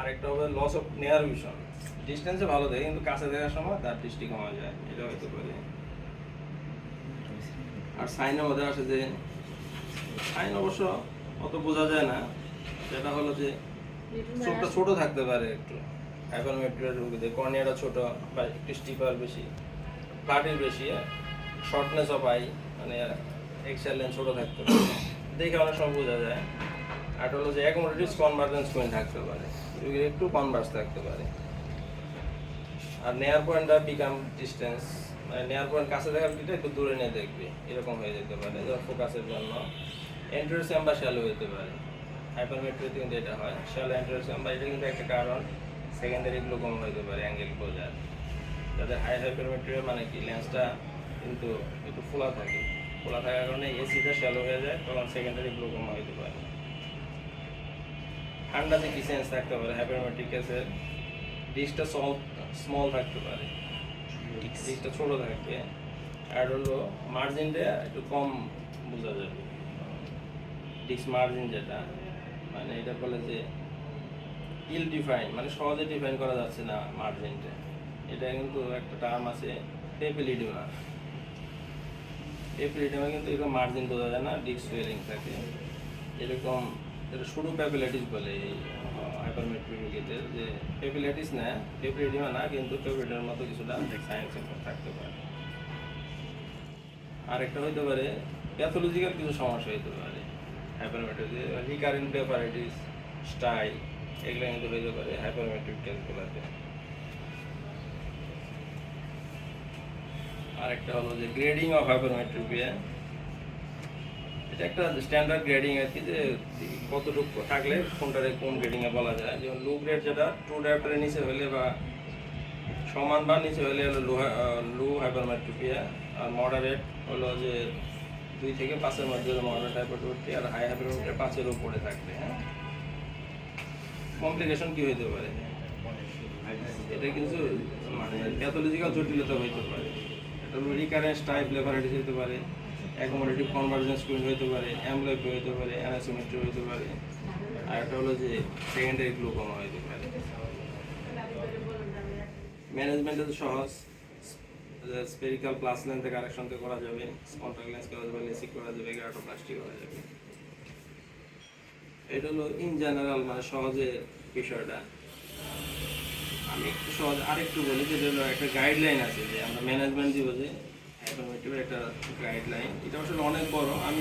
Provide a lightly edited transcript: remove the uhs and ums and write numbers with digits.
আরেকটা হবে loss of নেয়ার ভিশন। ডিস্টেন্সে ভালো দেখে কিন্তু কাছে দেখার সময় তার দৃষ্টি কমা যায়, এটা হতে পারে। আর সাইনের মধ্যে আসে যে সাইন অবশ্য অত বোঝা যায় না, যেটা হলো যে চোখটা ছোট থাকতে পারে একটু হাইপারমেট্রিয়ার রোগীদের, কর্নিয়াটা ছোট বা একটু স্টিপার বেশি, ফ্ল্যাটের বেশি, শর্টনেস অফ আই মানে এক্সেল লেন্স ছোট থাকতে পারে, দেখে অনেক সময় বোঝা যায়। আর হলো যে অ্যাকোমোডেটিভ কনভার্জেন্স পয়েন্ট থাকতে পারে, রোগীর একটু কনভার্স থাকতে পারে। আর নেয়ার পয়েন্টটা বিকাম ডিস্টেন্স, মানে নেয়ার পয়েন্ট কাছে দেখার দিকে একটু দূরে নিয়ে দেখবে, এরকম হয়ে যেতে পারে ফোকাসের জন্য। এন্ট্রান্স চেম্বার শ্যালো হতে পারে, হাইপারমেট্রিতে কিন্তু এটা হয় শ্যালো এন্ট্রান্স চেম্বার, এটা কিন্তু একটা কারণ। সেকেন্ডারি গ্লুকোমা হতে পারে অ্যাঙ্গেল বোঝার, যাদের হাইপারমেট্রিয়া মানে কি লেন্সটা কিন্তু একটু ফোলা থাকে, ফোলা থাকার কারণে এসিটা শ্যালো হয়ে যায়, তখন সেকেন্ডারি গ্লুকোমা হতে পারে। ঠান্ডাতে কি সেন্স থাকতে পারে হাইপারমেট্রিক কেসের, ডিস্কটা স্মল থাকতে পারে, ডিস্কটা ছোট থাকবে। আর হলো মার্জিনটা একটু কম বোঝা যাবে, ডিস্ক মার্জিন যেটা মানে এটা বলে যে ইল ডিফাইন, মানে সহজে ডিফাইন করা যাচ্ছে না মার্জিনটা। এটা কিন্তু একটা টার্ম আছে পেপিলিডিমা, পেপিলিডিমা কিন্তু এরকম মার্জিন বোঝা যায় না, ডিস্ক সোয়েলিং থাকে এরকম। এটা শুরু প্যাপিলাইটিস বলে এই হাইপারমেট্রিক রোগীদের, যে প্যাপিলাইটিস না, পেপিলিডিমা না, কিন্তু পেপিলিডিমার মতো কিছুটা সাইন সিম্পটম থাকতে পারে। আরেকটা হইতে পারে প্যাথোলজিক্যাল কিছু সমস্যা হইতে পারে হাইপারমেট্রিক, রিকারেন্ট ব্লেফারাইটিস, স্টাই, এগুলো কিন্তু হইতে পারে হাইপারমেট্রিক কেসগুলোতে। আরেকটা হলো যে গ্রেডিং অফ হাইপারমেট্রিপিয়া, এটা একটা স্ট্যান্ডার্ড গ্রেডিং আর কি, যে কতটুকু থাকলে কোনটারে কোন গ্রেডিংয়ে বলা যায়। যেমন লো গ্রেড যেটা 2 ডায়োপ্টারের নিচে হলে বা সমান বা নিচে হলে হলো লো হাইপারমেট্রিপিয়া, আর মডারেট হলো যে 2 থেকে 5-এর মধ্যে হলো মডারেট হাইপারমেট্রিয়া, আর হাই হাইপারমেট্রিয়া 5-এর উপরে থাকবে। হ্যাঁ, কমপ্লিকেশন কি হইতে পারে, এটা কিন্তু মানে প্যাথোলজিক্যাল জটিলতা হইতে পারে। এটা হলো রিকারেন্স টাইপ ব্লেফারাইটিস হইতে পারে, অ্যাকোমোডেটিভ কনভার্জেন্স পয়েন্ট হইতে পারে, অ্যামব্লিওপিয়া হইতে পারে, অ্যানাসিমেট্রি হইতে পারে, আর একটা হলো যে সেকেন্ডারি গ্লুকোমা হইতে পারে। ম্যানেজমেন্টে তো সহজ, স্পেরিক্যাল প্লাস লেন্সে কারেকশনতে করা যাবে, কন্টাক্ট লেন্স করা যাবে, লেসিক করা যাবে, গ্যারাটোপ্লাস্টি করা যাবে। এটা হলো ইন জেনারেল মানে সহজে বিষয়টা। আমি একটু সহজ আরেকটু বলি, যে একটা গাইডলাইন আছে যে আমরা ম্যানেজমেন্ট দিব, যে হাইপারমেট্রিকের একটা গাইডলাইন, এটা আসলে অনেক বড়। আমি